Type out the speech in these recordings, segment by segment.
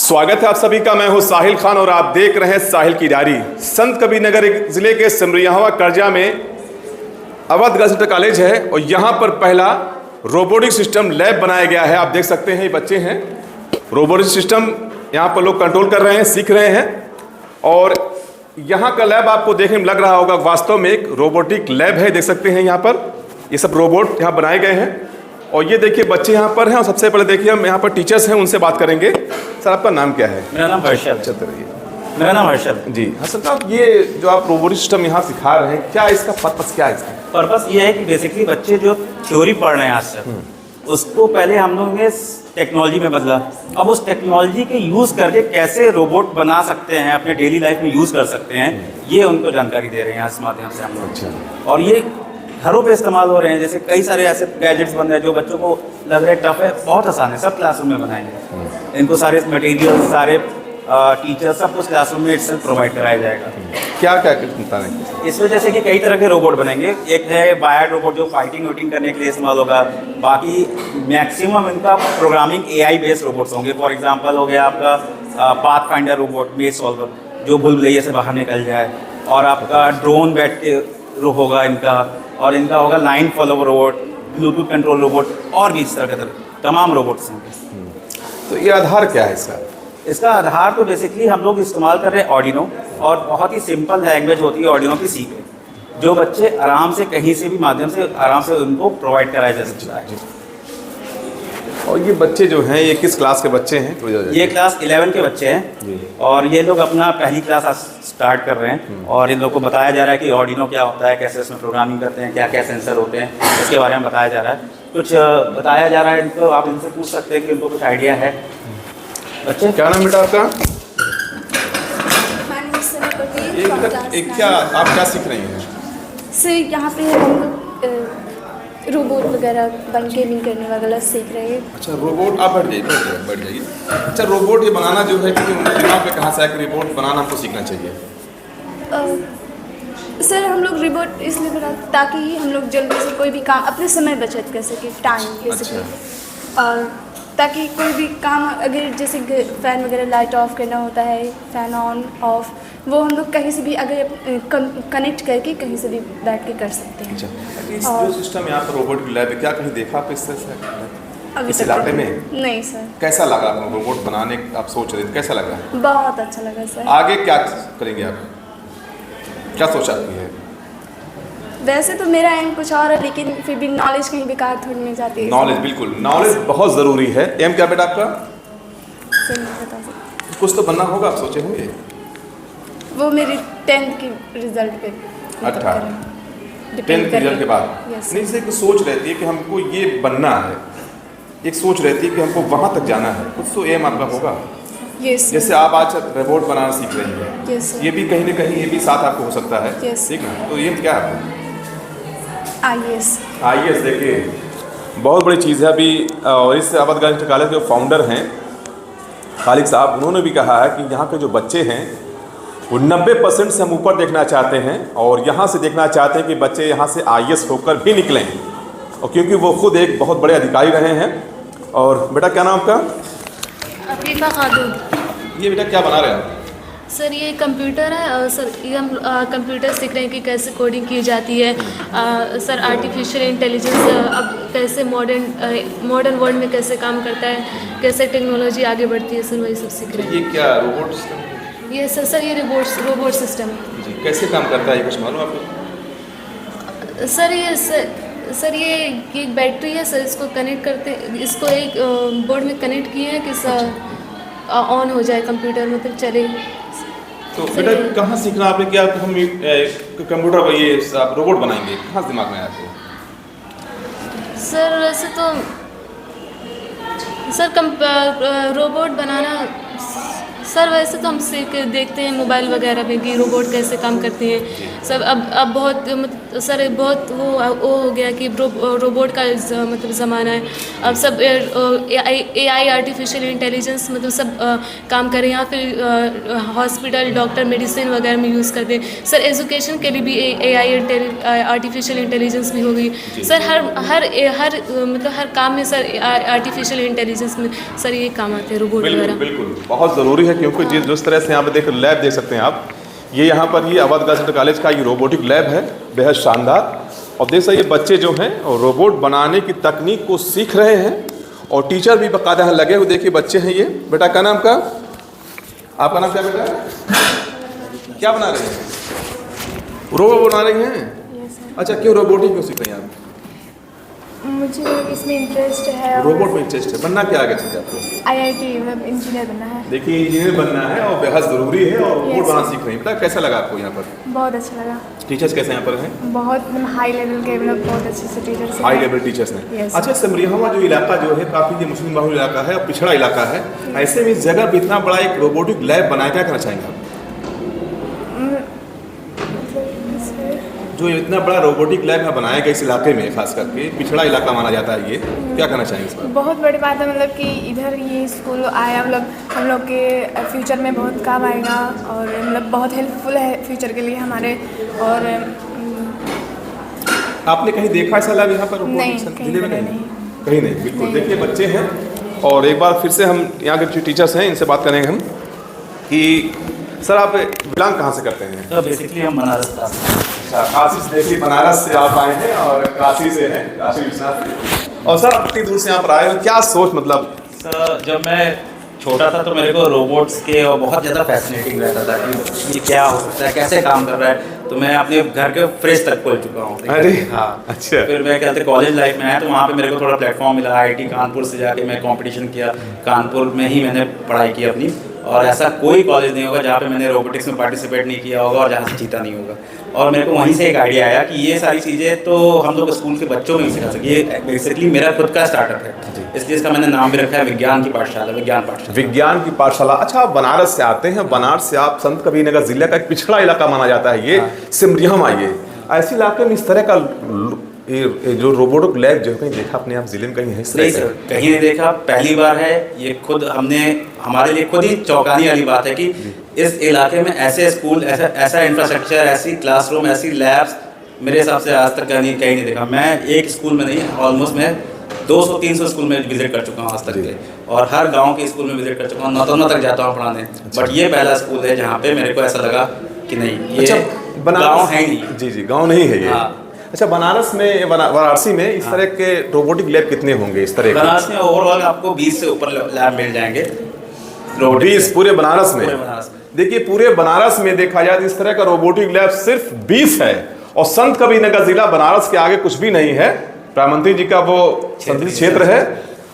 स्वागत है आप सभी का। मैं हूं साहिल खान और आप देख रहे हैं साहिल की डायरी। संत कबीरनगर जिले के सिमरियावा करजा में अवध गर्ल्स इंटर कॉलेज है और यहां पर पहला रोबोटिक सिस्टम लैब बनाया गया है। आप देख सकते हैं ये बच्चे हैं, रोबोटिक सिस्टम यहां पर लोग कंट्रोल कर रहे हैं, सीख रहे हैं। और यहां का लैब आपको देखने में लग रहा होगा वास्तव में एक रोबोटिक लैब है। देख सकते हैं यहाँ पर ये सब रोबोट यहाँ बनाए गए हैं और ये देखिए बच्चे यहाँ पर हैं। और सबसे पहले देखिए हम यहाँ पर टीचर्स हैं, उनसे बात करेंगे। सर आपका नाम क्या है? मेरा नाम हर्षल। मेरा नाम हर्षल जी। हसन साहब, ये जो आप रोबोटिक सिस्टम यहाँ सिखा रहे हैं, क्या इसका पर्पस क्या है? इसका पर्पस ये है कि बेसिकली बच्चे जो थ्योरी पढ़ रहे हैं आज तक, उसको पहले हम लोग ने टेक्नोलॉजी में बदला। अब उस टेक्नोलॉजी के यूज़ करके कैसे रोबोट बना सकते हैं, अपने डेली लाइफ में यूज़ कर सकते हैं, ये उनको जानकारी दे रहे हैं इस माध्यम से हम लोग। अच्छा। और ये घरों पे इस्तेमाल हो रहे हैं। जैसे कई सारे ऐसे गैजेट्स बन रहे हैं जो बच्चों को लग रहा है टफ है, बहुत आसान है, सब क्लासरूम में बनाएंगे। इनको सारे मटेरियल, सारे टीचर, सब कुछ क्लासरूम में इटसेल्फ प्रोवाइड कराया जाएगा। क्या क्या बताएंगे? इस वजह से कि कई तरह के रोबोट बनेंगे। एक है बायर्ड रोबोट जो फाइटिंग वोटिंग करने के लिए इस्तेमाल होगा। बाकी मैक्सिमम इनका प्रोग्रामिंग AI बेस्ड रोबोट्स होंगे। फॉर एग्जांपल हो गया आपका पाथ फाइंडर रोबोट, मेज सॉल्वर जो भूलभुलैया से बाहर निकल जाए। और आपका ड्रोन बैठ के होगा इनका। और इनका होगा line follower robot, Bluetooth control robot और भी इस तरह के तमाम रोबोट्स होंगे। तो ये आधार क्या है इसका? इसका आधार तो बेसिकली हम लोग इस्तेमाल कर रहे हैं ऑर्डिनो, और बहुत ही सिंपल लैंग्वेज होती है ऑर्डिनो की सी पे, जो बच्चे आराम से कहीं से भी माध्यम से आराम से उनको प्रोवाइड कराया जा सकता है। और ये बच्चे जो हैं ये किस क्लास के बच्चे हैं? तो ये क्लास 11 के बच्चे हैं और ये लोग अपना पहली क्लास स्टार्ट कर रहे हैं। और इन लोग को बताया जा रहा है कि ऑर्डिनो क्या होता है, कैसे इसमें प्रोग्रामिंग करते हैं, क्या क्या सेंसर होते हैं, इसके बारे में बताया जा रहा है। कुछ बताया जा रहा है इनको, आप इनसे पूछ सकते हैं कि इनको कुछ आइडिया है। बच्चे क्या नाम बेटा आपका? क्या आप क्या सीख रही हैं? सर यहाँ पे हम लोग रोबोट वगैरह बन गेमिंग करने वगैरह सीख रहे हैं। अच्छा, रोबोट। आप बैठ जाइए। अच्छा, रोबोट ये बनाना जो है कि उनके दिमाग में कहाँ से आया कि रोबोट बनाना हमको सीखना चाहिए? सर हम लोग रोबोट इसलिए बनाते ताकि हम लोग जल्दी से कोई भी काम अपने समय बचत कर सके, टाइम बेसिकली। और ताकि कोई भी काम, अगर जैसे फ़ैन वगैरह लाइट ऑफ करना होता है, फ़ैन ऑन ऑफ, वो हम लोग कहीं से भी अगर कनेक्ट करके कहीं से भी बैठ के कर सकते हैं। अच्छा, जो सिस्टम यहाँ पर रोबोट लैब है, क्या कहीं देखा आप इस तरह से इस इलाके में? नहीं सर। कैसा लगा आपको रोबोट बनाने आप सोच रहे थे, कैसा लगा? बहुत अच्छा लगा सर। आगे क्या करेंगे आप, क्या सोचा आपकी है? वैसे तो मेरा एम कुछ और है, लेकिन फिर भी नॉलेज कहीं बेकार थोड़ी नहीं जाती है। नॉलेज, बिल्कुल नॉलेज बहुत ज़रूरी है। एम क्या बेटा आपका? सर नहीं बता सकते। कुछ तो बनना होगा, आप सोचे होंगे। वो मेरी 10th की रिजल्ट पे। अच्छा, 10th के रिजल्ट के बाद? नहीं, से एक सोच रहती है कि हमको ये बनना है, एक सोच रहती है कि हमको वहाँ तक जाना है, कुछ तो एम आपका होगा। जैसे आप आज रोबोट बनाना सीख रही हैं, ये भी कहीं ना कहीं ये भी साथ आपको हो सकता है। ठीक है, तो ये क्या है? IAS। देखिए बहुत बड़ी चीज़ है अभी। और इस अवध गर्ल्स इंटर कॉलेज के फाउंडर हैं खालिद साहब, उन्होंने भी कहा है कि यहाँ के जो बच्चे हैं वो 90% से हम ऊपर देखना चाहते हैं और यहाँ से देखना चाहते हैं कि बच्चे यहाँ से IAS होकर भी निकलें, और क्योंकि वो खुद एक बहुत बड़े अधिकारी रहे हैं। और बेटा क्या नाम आपका? अफीफा खातून। ये बेटा क्या बना रहे हैं? सर ये कंप्यूटर है। सर ये हम कंप्यूटर सीख रहे हैं कि कैसे कोडिंग की जाती है। सर आर्टिफिशियल इंटेलिजेंस अब कैसे मॉडर्न वर्ल्ड में कैसे काम करता है, कैसे टेक्नोलॉजी आगे बढ़ती है, सर वही सब सीख रहे हैं। ये क्या रोबोट सिस्टम? ये सर ये रोबोट सिस्टम है जी। कैसे काम करता है, ये कुछ मालूम आपको? सर ये एक बैटरी है सर, इसको कनेक्ट करते, इसको एक बोर्ड में कनेक्ट किए हैं कि सर ऑन हो जाए कंप्यूटर, मतलब चले। तो बेटा कहाँ सीखना आपने, क्या हम कंप्यूटर पर ये रोबोट बनाएंगे, कहाँ से दिमाग में आया आपको? सर वैसे तो सर रोबोट बनाना सर वैसे तो हम सीख देखते हैं मोबाइल वगैरह में कि रोबोट कैसे काम करते हैं सब। अब बहुत सर बहुत वो हो गया कि रोबोट का मतलब ज़माना है। अब सब AI आर्टिफिशियल इंटेलिजेंस मतलब सब काम करें, या फिर हॉस्पिटल डॉक्टर मेडिसिन वगैरह में यूज़ करते हैं। सर एजुकेशन के लिए भी AI आर्टिफिशियल इंटेलिजेंस भी हो गई सर। हर मतलब हर काम में सर आर्टिफिशियल इंटेलिजेंस में सर ये काम आते हैं रोबोट वगैरह। बिल्कुल बहुत ज़रूरी है, क्योंकि जिस तरह से यहाँ पे देख लैब देख सकते हैं आप, ये यहाँ पर ये अवध गर्ल्स इंटर कॉलेज का ये रोबोटिक लैब है, बेहद शानदार। और देख सकते ये बच्चे जो हैं और रोबोट बनाने की तकनीक को सीख रहे हैं, और टीचर भी बाकायदा यहाँ लगे हुए। देखिए बच्चे हैं ये। बेटा क्या नाम का आपका नाम क्या बेटा? क्या बना रहे हैं? रोबोट बना रही हैं? अच्छा, क्यों रोबोटिक क्यों सीख रही हैं आप? मुझे इसमें इंटरेस्ट है। रोबोट में इंटरेस्ट है। बनना क्या आगे चलते आपको? IIT मतलब इंजीनियर बनना है। देखिए इंजीनियर बनना है और बेहद ज़रूरी है, और रोबोट बनाना सीख रही हैं। बेटा कैसा लगा आपको यहाँ पर? बहुत अच्छा लगा। टीचर्स कैसे यहाँ पर हैं? बहुत हाई लेवल के मतलब बहुत अच्छे से टीचर्स हाई लेवल टीचर्स हैं। Yes. अच्छा, सिमरिया जो इलाका जो है काफ़ी ये मुस्लिम बहुल इलाका है और पिछड़ा इलाका है, ऐसे में इस जगह पर इतना बड़ा एक रोबोटिक लैब बनाया, क्या करना चाहेंगे आप? जो इतना बड़ा रोबोटिक लैब यहाँ बनाया गया इस इलाके में, खास करके पिछड़ा इलाका माना जाता है, ये क्या कहना चाहेंगे इस पर? बहुत बड़ी बात है मतलब कि इधर ये स्कूल आया, मतलब हम लोग के फ्यूचर में बहुत काम आएगा, और मतलब बहुत हेल्पफुल है फ्यूचर के लिए हमारे। और आपने कहीं देखा ऐसा लैब यहाँ पर? नहीं, जिले में नहीं। कहीं नहीं। बिल्कुल देखिए बच्चे हैं, और एक बार फिर से हम यहाँ के जो टीचर्स हैं इनसे बात करेंगे हम कि सर आप बिलोंग कहाँ से करते हैं? तो बेसिकली हम बनारस का। काशी से, देखिए बनारस से आप आए हैं और काशी से हैं, काशी विश्वनाथ से। और सर इतनी दूर से यहाँ पर आए हो, क्या सोच मतलब? सर जब मैं छोटा था तो मेरे को रोबोट्स के और बहुत ज़्यादा फैसिनेटिंग रहता था कि ये क्या हो सकता है, कैसे काम कर रहा है। तो मैं अपने घर के फ्रिज तक खोल चुका हूँ। अरे हाँ, अच्छा। फिर मैं कहते कॉलेज लाइफ में आया तो वहाँ पे मेरे को थोड़ा प्लेटफॉर्म मिला। IIT कानपुर से जाके मैं कंपटीशन किया, कानपुर में ही मैंने पढ़ाई की अपनी। और ऐसा कोई कॉलेज नहीं होगा जहाँ पे मैंने रोबोटिक्स में पार्टिसिपेट नहीं किया होगा और जहाँ से जीता नहीं होगा। और मेरे को वहीं से एक आइडिया आया कि ये सारी चीज़ें तो हम लोग स्कूल के बच्चों में ही सिखा सकें। ये बेसिकली मेरा खुद का स्टार्टअप है, इसलिए इसका मैंने नाम भी रखा है विज्ञान की पाठशाला। विज्ञान की पाठशाला। अच्छा, आप बनारस से आते हैं, बनारस से आप संत कबीरनगर जिले का एक पिछड़ा इलाका माना जाता है ये, सिमरिया ये। ऐसे इलाके में इस तरह का ये जो रोबोटिक लैब जो कहीं देखा आपने आप जिले में कहीं है? नहीं सर, कहीं नहीं देखा, पहली बार है ये। खुद हमने, हमारे लिए खुद ही चौंकाने वाली बात है कि इस इलाके में ऐसे स्कूल, ऐसा इंफ्रास्ट्रक्चर, ऐसी क्लासरूम, ऐसी लैब्स मेरे हिसाब से आज तक कहीं नहीं देखा। मैं एक स्कूल में नहीं, ऑलमोस्ट मैं 200-300 स्कूल में विजिट कर चुका हूँ आज तक के, और हर गांव के स्कूल में विजिट कर चुका हूँ, नौतनवा तक जाता हूँ पढ़ाने। बट ये पहला स्कूल है जहाँ पे मेरे को ऐसा लगा कि नहीं, ये गाँव है नहीं। जी, गाँव नहीं है ये। अच्छा, बनारस में, वाराणसी में इस तरह के रोबोटिक लैब कितने होंगे इस तरह के? बनारस में ओवरऑल आपको 20 से ऊपर लैब मिल जाएंगे। 20 पूरे बनारस में? देखिए पूरे बनारस में देखा जाए तो इस तरह का रोबोटिक लैब सिर्फ 20 है, और संत कबीरनगर जिला बनारस के आगे कुछ भी नहीं है। प्रधानमंत्री जी का वो संसदीय क्षेत्र है,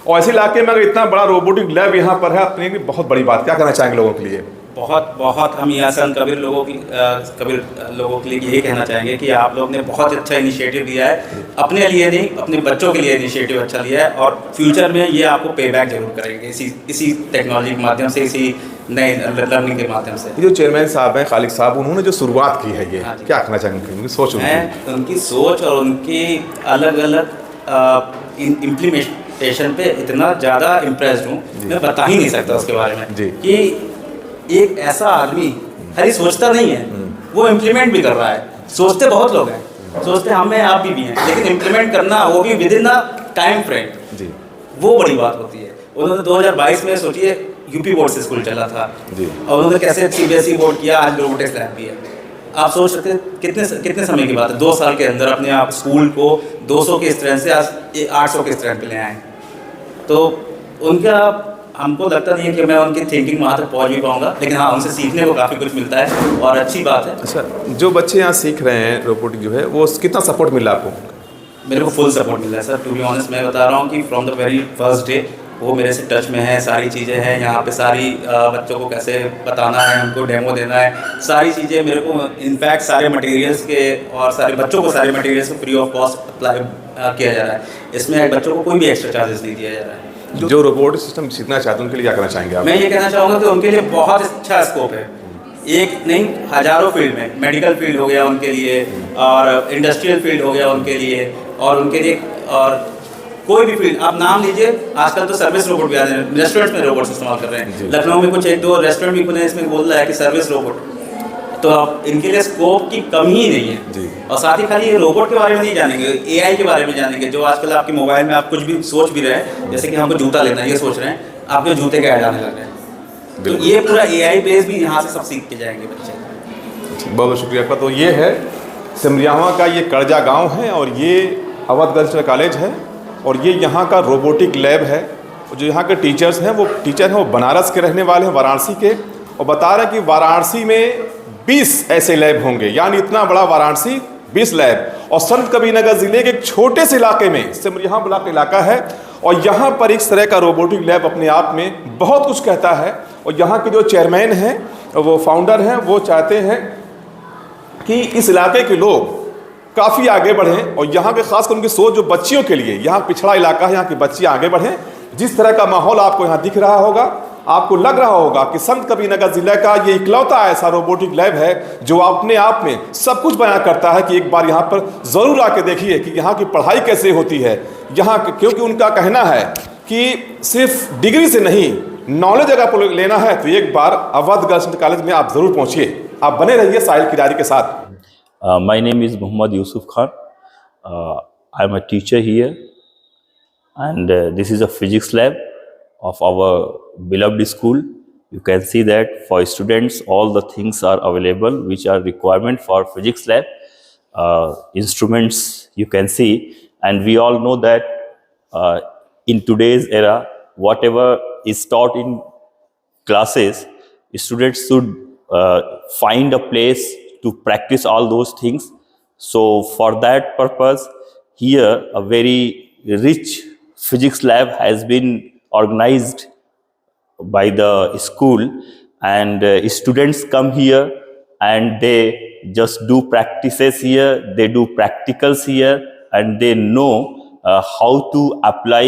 और ऐसे इलाके में अगर इतना बड़ा रोबोटिक लैब यहाँ पर है, अपने की बहुत बड़ी बात। क्या कहना चाहेंगे लोगों के लिए? बहुत हम यहाँ संत कबीर लोगों के लिए यही कहना चाहेंगे कि आप लोग ने बहुत अच्छा इनिशिएटिव लिया है, अपने लिए नहीं अपने बच्चों के लिए इनिशिएटिव अच्छा लिया है, और फ्यूचर में ये आपको पे बैक जरूर करेंगे इसी टेक्नोलॉजी के माध्यम से, इसी नए लर्निंग के माध्यम से। जो चेयरमैन साहब हैं खालिद साहब, उन्होंने जो शुरुआत की है ये, क्या कहना चाहेंगे? उनकी सोच, उनकी सोच और उनकी अलग अलग इम्प्लीमेंटेशन पे इतना ज़्यादा इम्प्रेस्ड हूँ, मैं बता ही नहीं सकता उसके बारे में कि एक ऐसा आदमी खाली सोचता नहीं है, वो इम्प्लीमेंट भी कर रहा है। सोचते बहुत लोग हैं, सोचते हमें आप भी हैं, लेकिन इम्प्लीमेंट करना, वो भी with in the time frame, वो बड़ी बात होती है। उन्होंने 2022 में सोचिए यूपी बोर्ड से स्कूल चला था, और उन्होंने कैसे CBSE बोर्ड किया, आज रोबोटिक्स लैब भी है। आप सोच सकते हैं कितने समय की बात है, 2 साल के अंदर अपने आप स्कूल को 200 के स्ट्रेंथ से आज 800 के स्ट्रेंथ पे ले आए। तो उनका, हमको लगता नहीं है कि मैं उनकी थिंकिंग वहाँ तक पहुँच भी पाऊँगा, लेकिन हाँ, उनसे सीखने को काफ़ी कुछ मिलता है और अच्छी बात है। अच्छा, जो बच्चे यहाँ सीख रहे हैं रोबोटिक जो है, वो कितना सपोर्ट मिला आपको? मेरे को फुल सपोर्ट मिल रहा है सर, टू बी ऑनेस्ट। मैं बता रहा हूँ कि from the very first day वो मेरे से टच में है, सारी चीज़ें हैं यहाँ पे, सारी बच्चों को कैसे बताना है, उनको डेमो देना है, सारी चीज़ें मेरे को, इनफैक्ट सारे मटेरियल्स के और सारे बच्चों को सारे मटेरियल्स को फ्री ऑफ कॉस्ट अप्लाई किया जा रहा है। इसमें बच्चों को कोई भी एक्स्ट्रा चार्जेस नहीं दिया जा रहा है। जो रोबोटिक सिस्टम सीखना चाहते हैं उनके लिए क्या करना चाहेंगे आप? मैं ये कहना चाहूँगा कि उनके लिए बहुत अच्छा स्कोप है, एक नहीं हजारों फील्ड में। मेडिकल फील्ड हो गया उनके लिए, और इंडस्ट्रियल फील्ड हो गया उनके लिए, और उनके लिए और कोई भी फील्ड आप नाम लीजिए। आजकल तो सर्विस रोबोट भी आ रहे हैं, रेस्टोरेंट्स में रोबोट्स इस्तेमाल कर रहे हैं। लखनऊ में कुछ 1-2 रेस्टोरेंट भी खुले हैं, इसमें बोल रहा है कि सर्विस रोबोट। तो इनके लिए स्कोप की कमी ही नहीं है। और साथ ही खाली ये रोबोट के बारे में नहीं जानेंगे, एआई के बारे में जानेंगे। जो आजकल आपके मोबाइल में आप कुछ भी सोच भी रहे हैं, जैसे कि हमको जूता लेना है, ये सोच रहे हैं, आपके जूते के ऐड आने लग रहे हैं। तो ये पूरा एआई बेस भी यहाँ से सब सीख के जाएंगे बच्चे। बहुत बहुत शुक्रिया आपका। तो ये है सिमरियावा का ये करजा गांव है, और ये अवध कॉलेज है, और ये यहाँ का रोबोटिक लैब है। जो यहाँ के टीचर्स हैं वो बनारस के रहने वाले हैं, वाराणसी के, और बता रहे हैं कि वाराणसी में 20 ऐसे लैब होंगे, यानी इतना बड़ा वाराणसी 20 लैब। और संत कबीरनगर ज़िले के एक छोटे से इलाके में सिमरिया ब्लॉक इलाका है, और यहाँ पर इस तरह का रोबोटिक लैब अपने आप में बहुत कुछ कहता है। और यहाँ के जो चेयरमैन हैं, वो फाउंडर हैं, वो चाहते हैं कि इस इलाके के लोग काफ़ी आगे बढ़ें, और यहाँ के खासकर उनकी सोच जो बच्चियों के लिए, यहाँ पिछड़ा इलाका है, यहाँ की बच्चियाँ आगे बढ़ें। जिस तरह का माहौल आपको यहाँ दिख रहा होगा, आपको लग रहा होगा कि संत कबीरनगर ज़िले का ये इकलौता ऐसा रोबोटिक लैब है जो अपने आप में सब कुछ बयां करता है कि एक बार यहाँ पर ज़रूर आके देखिए कि यहाँ की पढ़ाई कैसे होती है। यहाँ क्योंकि उनका कहना है कि सिर्फ डिग्री से नहीं, नॉलेज अगर आपको लेना है तो एक बार अवध गर्ल्स कॉलेज में आप ज़रूर पहुँचिए। आप बने रहिए साहिल किरारी के साथ। My name is Muhammad Yusuf Khan. I am a teacher here, and this is a physics lab of our beloved school. You can see that for students all the things are available which are requirement for physics lab. Instruments you can see, and we all know that in today's era whatever is taught in classes, students should find a place to practice all those things. So for that purpose, here a very rich physics lab has been organized by the school, and students come here and they just do practices here, they do practicals here, and they know how to apply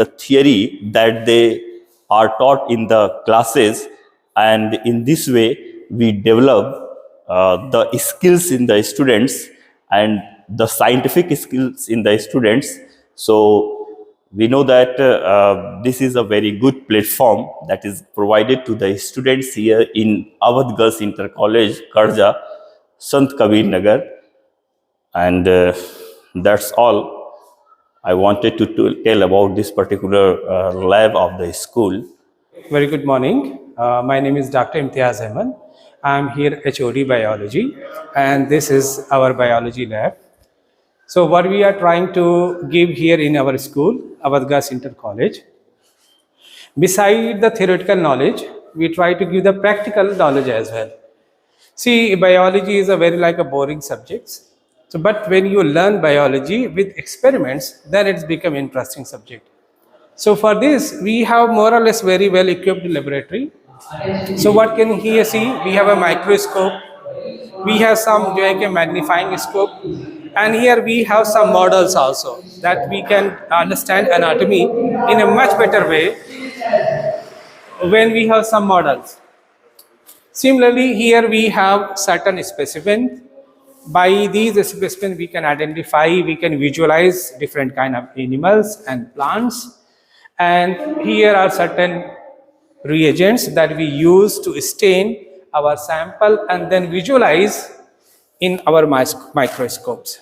the theory that they are taught in the classes. And in this way we develop the skills in the students and the scientific skills in the students. So we know that this is a very good platform that is provided to the students here in Awadh Girls Inter College, Karja, Sant Kabirnagar. And that's all I wanted to tell about this particular lab of the school. Very good morning. My name is Dr. Imtiaz Ahmed. I am here HOD Biology, and this is our biology lab. So what we are trying to give here in our school, Awadh Girls Inter College, beside the theoretical knowledge, we try to give the practical knowledge as well. See, biology is a very like a boring subject. So, but when you learn biology with experiments, then it's become interesting subject. So for this, we have more or less very well equipped laboratory. So what can here see? We have a microscope, we have some magnifying scope, and here we have some models also that we can understand anatomy in a much better way when we have some models. Similarly, here we have certain specimens. By these specimens we can identify, we can visualize different kind of animals and plants, and here are certain reagents that we use to stain our sample and then visualize in our microscopes.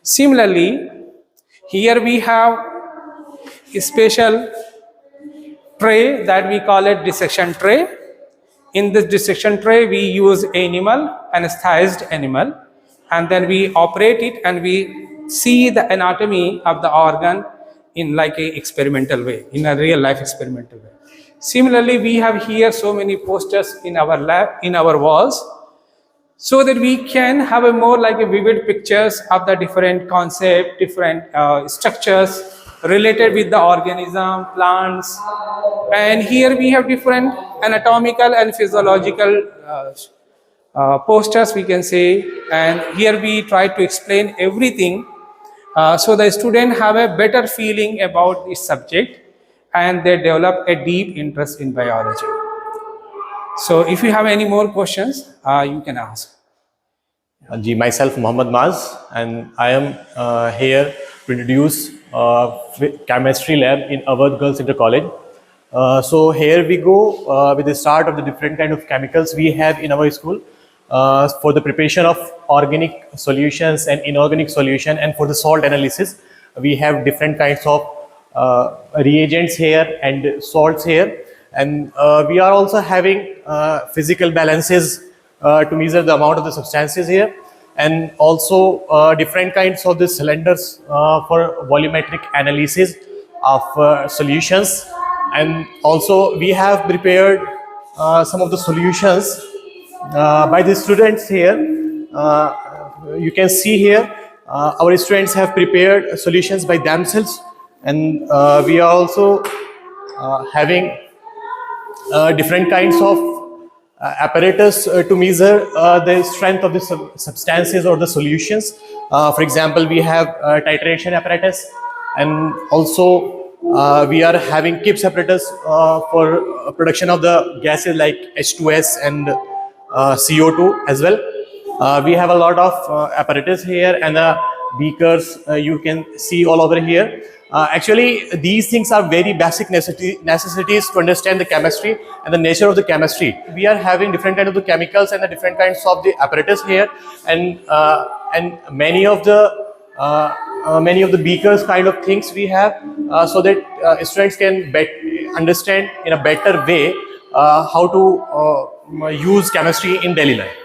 Similarly, here we have a special tray that we call it dissection tray. In this dissection tray we use animal, anesthetized animal, and then we operate it and we see the anatomy of the organ in like a experimental way, in a real life experimental way. Similarly, we have here so many posters in our lab, in our walls, so that we can have a more like a vivid pictures of the different concept, different structures related with the organism, plants. And here we have different anatomical and physiological posters, we can say, and here we try to explain everything so the student have a better feeling about this subject. and they develop a deep interest in biology. So if you have any more questions, you can ask. Ji, myself Mohammad Maz, and I am here to introduce chemistry lab in Awadh Girls Inter College. So here we go with the start of the different kind of chemicals we have in our school for the preparation of organic solutions and inorganic solution, and for the salt analysis we have different kinds of reagents here and salts here, and we are also having physical balances to measure the amount of the substances here, and also different kinds of the cylinders for volumetric analysis of solutions. And also we have prepared some of the solutions by the students here. You can see here our students have prepared solutions by themselves, and we are also having different kinds of apparatus to measure the strength of the substances or the solutions. For example, we have titration apparatus, and also we are having Kipps apparatus for production of the gases like H2S and CO2 as well. We have a lot of apparatus here, and beakers you can see all over here. Actually, these things are very basic necessities to understand the chemistry and the nature of the chemistry. We are having different kinds of the chemicals and the different kinds of the apparatus here, and many of the beakers kind of things we have, so that students can understand in a better way how to use chemistry in daily life.